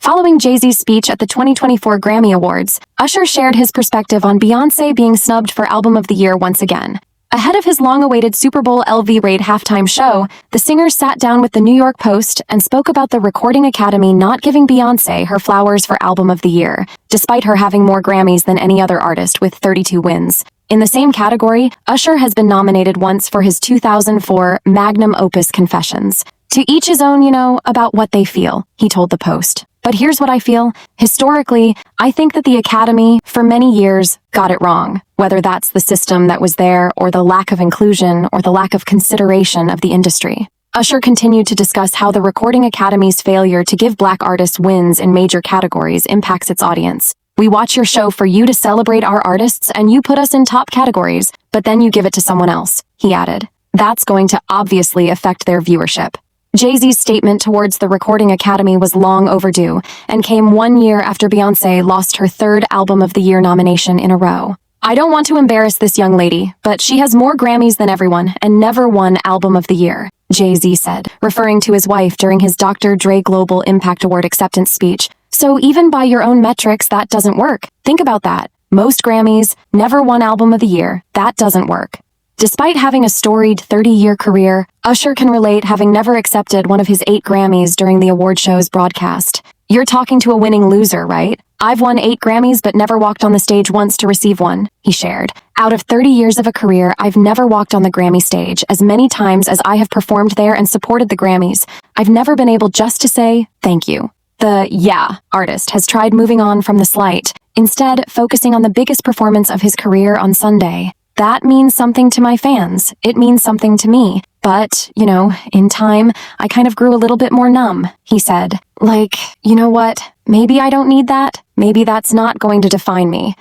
Following Jay-Z's speech at the 2024 Grammy Awards, Usher shared his perspective on Beyonce being snubbed for Album of the Year once again. Ahead of his long-awaited Super Bowl LV Raid halftime show, the singer sat down with the New York Post and spoke about the Recording Academy not giving Beyonce her flowers for Album of the Year, despite her having more Grammys than any other artist with 32 wins. In the same category, Usher has been nominated once for his 2004 magnum opus Confessions. To each his own, about what they feel, he told the Post. But here's what I feel. Historically, I think that the Academy, for many years, got it wrong. Whether that's the system that was there, or the lack of inclusion, or the lack of consideration of the industry. Usher continued to discuss how the Recording Academy's failure to give Black artists wins in major categories impacts its audience. We watch your show for you to celebrate our artists, and you put us in top categories, but then you give it to someone else, he added. That's going to obviously affect their viewership. Jay-Z's statement towards the Recording Academy was long overdue and came 1 year after Beyonce lost her third Album of the Year nomination in a row. I don't want to embarrass this young lady, but she has more Grammys than everyone and never won Album of the Year, Jay-Z said, referring to his wife during his Dr. Dre Global Impact Award acceptance speech. So even by your own metrics, that doesn't work. Think about that. Most Grammys, never won Album of the Year. That doesn't work. Despite having a storied 30-year career, Usher can relate having never accepted one of his 8 Grammys during the award show's broadcast. You're talking to a winning loser, right? I've won 8 Grammys but never walked on the stage once to receive one, he shared. Out of 30 years of a career, I've never walked on the Grammy stage as many times as I have performed there and supported the Grammys. I've never been able just to say thank you. The artist has tried moving on from the slight, instead focusing on the biggest performance of his career on Sunday. That means something to my fans. It means something to me. But, in time, I kind of grew a little bit more numb, he said. Like, you know what? Maybe I don't need that. Maybe that's not going to define me.